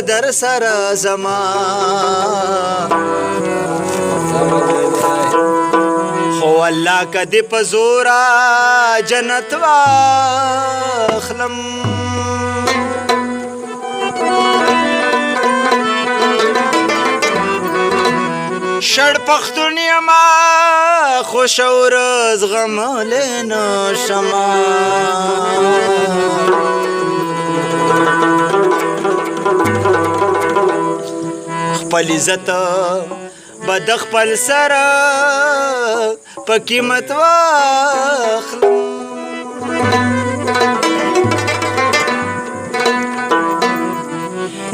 در سره زما خو الله کدی په زورا جنت واخلم شړ پختون یما خوش ورځ غملی نشمه خپل عزت به د خپل سره په قیمت واخلم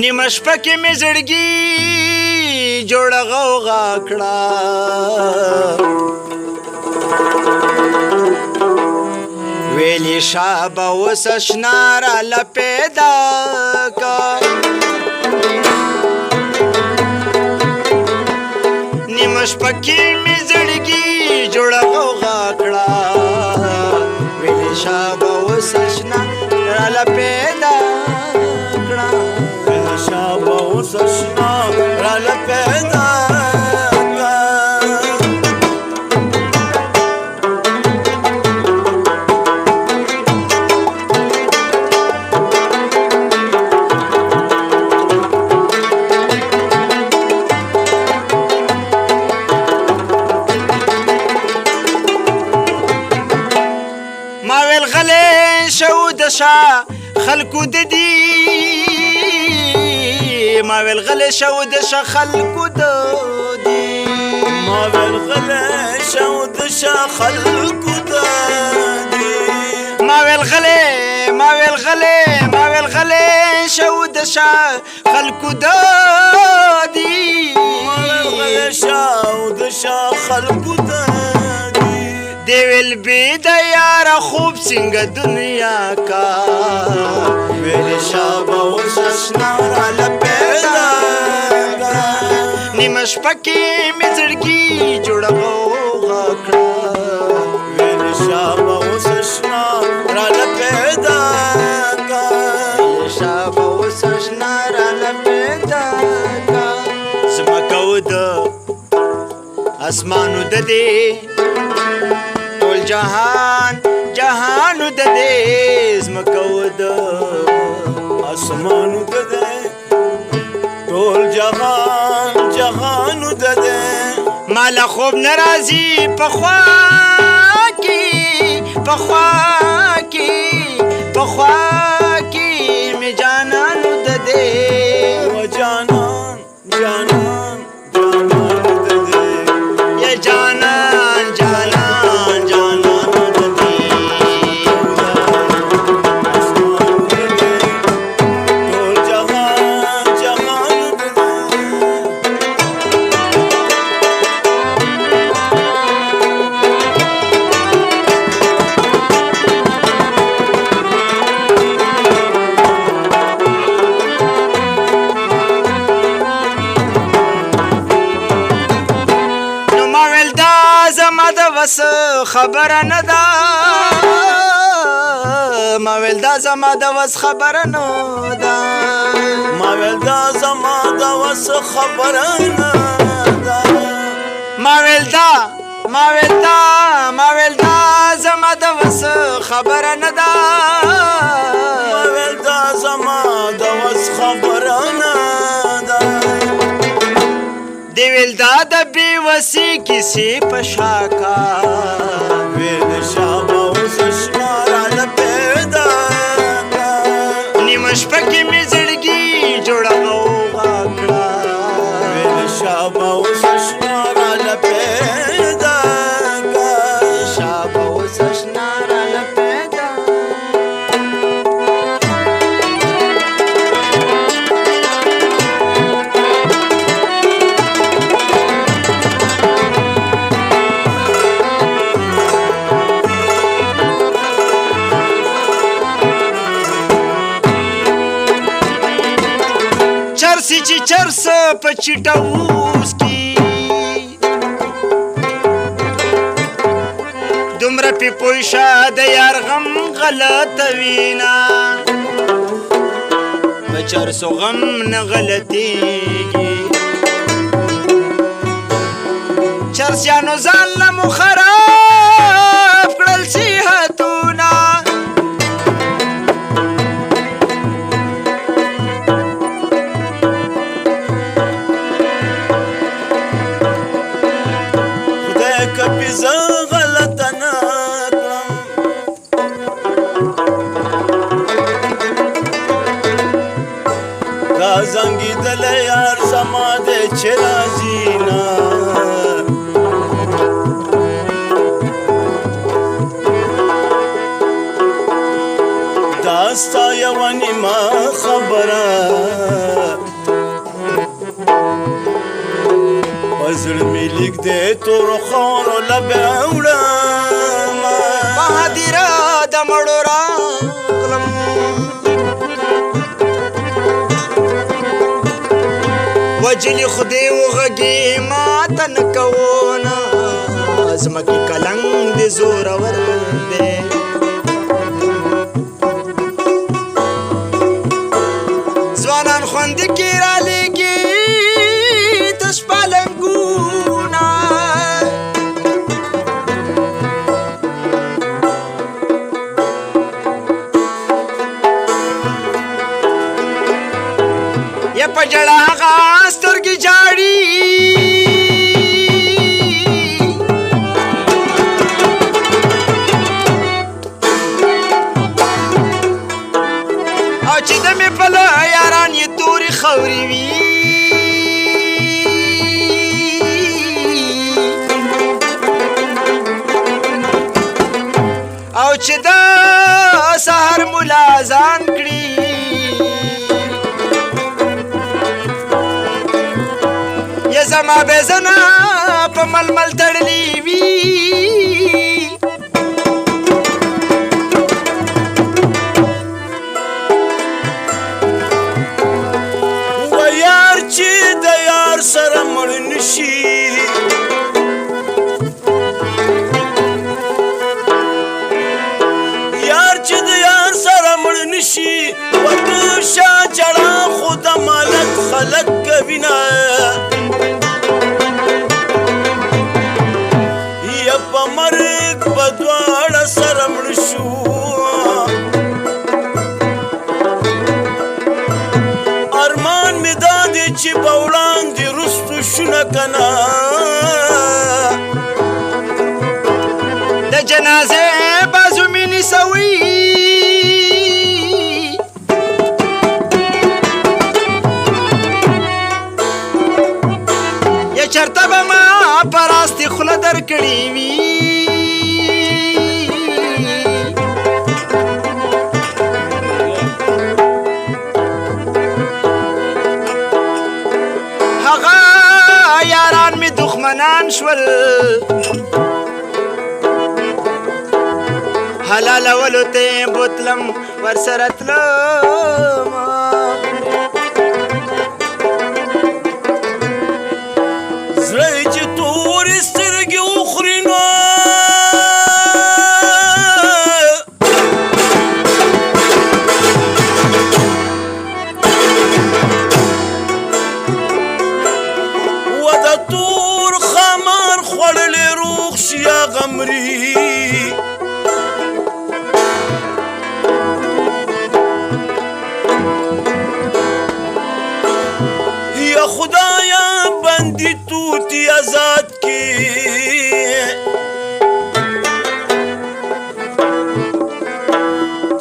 نیمه شپه کې مې زړګي جوړه غوغا کړه ویلې شابه اوس اشنا راله پیدا کا نیمه شپه کې مې زړګي جوړه غوغا کړه ویلې شابه اوس اشنا راله پیدا کړه ویلې شابه اوس اشنا راله پیدا شا خلکو د دې ما ویل غلی شو د شه خلکو د دې ما ویل غلی شو د شه خلکو د دې ما ویل غلی شو د شه خلکو د دې ما ویل غلی شو د شه خلکو د دیویل بی دا یارا خوب سنگا دنیا کا ویلی شابا اوس اشنا راله پیدا کا نیمه شپه کې مې زړګي جوړه غوغا کړه ویلی شابا اوس اشنا راله پیدا کا ویلی شابا اوس اشنا راله پیدا کا زمکه و د اسمانو د دې جهان جهانو د دې زمکه و د اسمانو د دې ټول جهان جهانو د دې مالا خوب ناراضي پخوا کې مې جانانو د دې و جانان جانان جانانو د دې یا جانان جانان بس خبره نه ده ما ویل دا زما د وس خبره نه ده ما ویل دا زما د وس خبره نه ده ما ویل دا زما د وس خبره نه ده ما ویل دا زما د وس خبره نه ده دیویل دا د بی وسی کسی پشاکا ویل شابا اوس اشنا راله پیدا کا نیمه شپه کې مې زړګي جوړه غوغا کړه ویل شابا اوس اشنا راله پیدا کا شابا اوس اشنا راله پیدا چې چرس په چټوس کې دومره پې پوه شه د یار غم غلطه وینا په چرسو غم نه غلطیږي چرسیانو ځان له مو خراب کړل صحتونه خدای کپی زه غلطه نه کړم دا زنګېدلی یار زما دی چې راځي نه دا ستا یوه نیمه خبره په زړه مې لیک دی تورو خاورو لبې وړمه په هدیره د مړو راغلم وجلي خدای وغږې ماته نه کوونه ځمکې کلنګ د زورور دی ځوانان خوندې کې رالیږي تش پالنګونه یا په ژړا هغه سترګې جاړي او چې د مې په له یاران یې تورې خاورې وي او چې د سهار ملا اذان کړي یا زما بېزنه په ململ تړلې وي چې د یار سره مړ نشي یار چې د یار سره مړ نشي ورته شا جړه خو د مالک خلک کوي نه یا په مرګ په دواړه سره مړ شو چې په وړاندې رستو شونه کنه د جنازې بازو مې نیسوي یا چرته به ما په راستې خوله درکړې وي دښمنان شول حلالولو ته بوتلم ورسره تلم زړه چې تورې سترګې وخوري نو غمري یا خدایا بندي توتي آزاد کی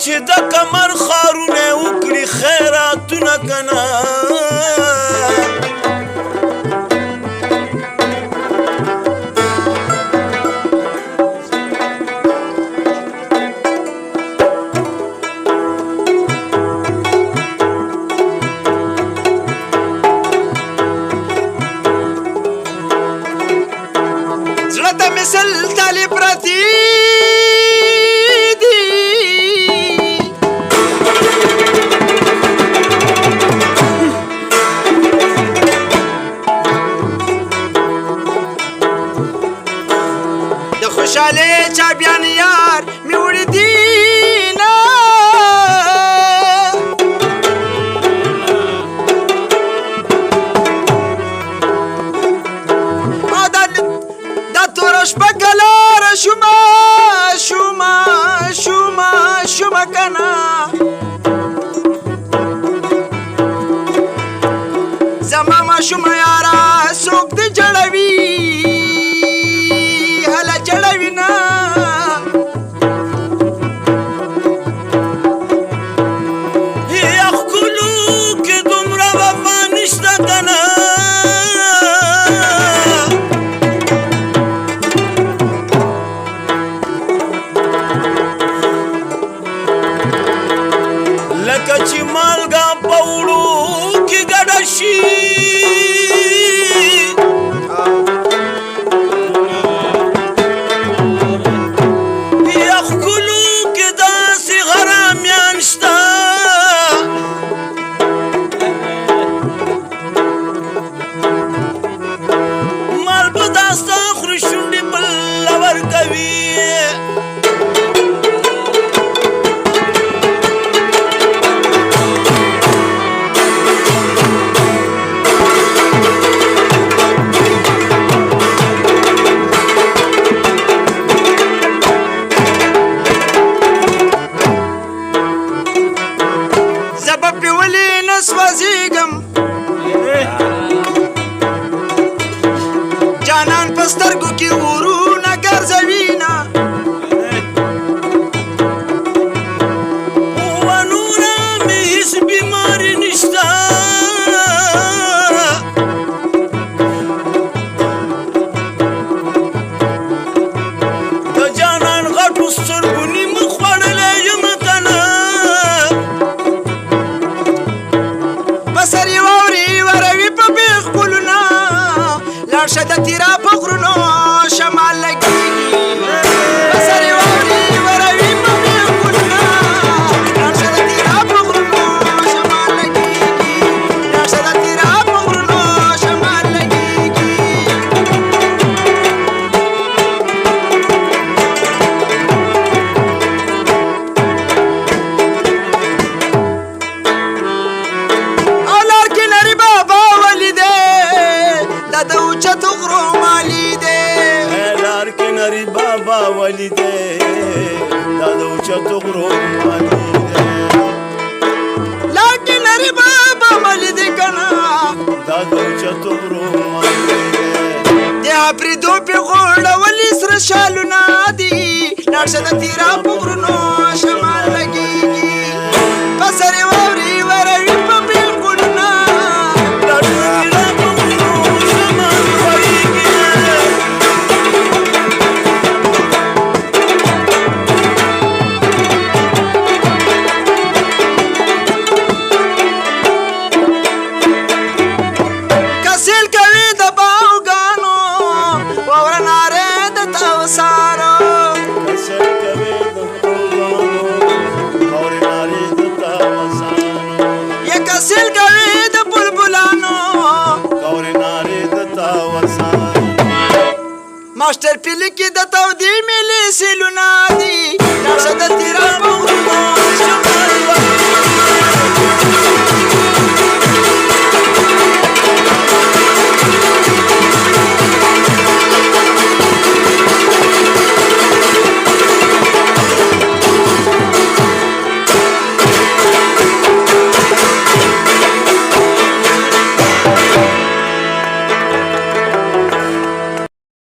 چې د کمر خارونه وکړي خیراتونه کنه مثل تالی پراتی دی د خوشاله چا بیان یار می وړي دینا شوم یارا څوک دې جړوي هله جړوي نه ښکلو کې دومره وفا نشته که نه لکه چې مالګه په وړو کې ګډه شي یا ښکلو کې داسې غرامیان شته مال به داسته خوري شونډې بل ورکوي سوځېږم جانان په سترګو کې ورونه ګرځوینه ونوره مې هېڅ بیماري نشته د جانان غټو سترګو نیمه خوړلی یم که نه بسر یې واوري وروي په بیخ ګلونه لاړ شه د تیرا په غرونو شمال لګېږي بسر یې واوري وروي په بیخ ګلونه لاړ شه د تیرا په غرونو شمال لګېږي لاړ شه د تیرا په غرونو شمال لګېږي د اوچتو غرو مالی دی لار کې نری بابا ولی دی دا د اوچتو غرو مالی دی لار کې نری بابا مالی دی کنه دا د اوچتو غرو مالی دی د اپریدو په غوړه ولی سره شالونه دي لاړ شه د تیرا په غرونو شمال لګېږي په سر یې واوري وروي په بیخ ګلونه ماستر پیلی کې د تودې میلې سیلونه دي لاړ شه د تیرا په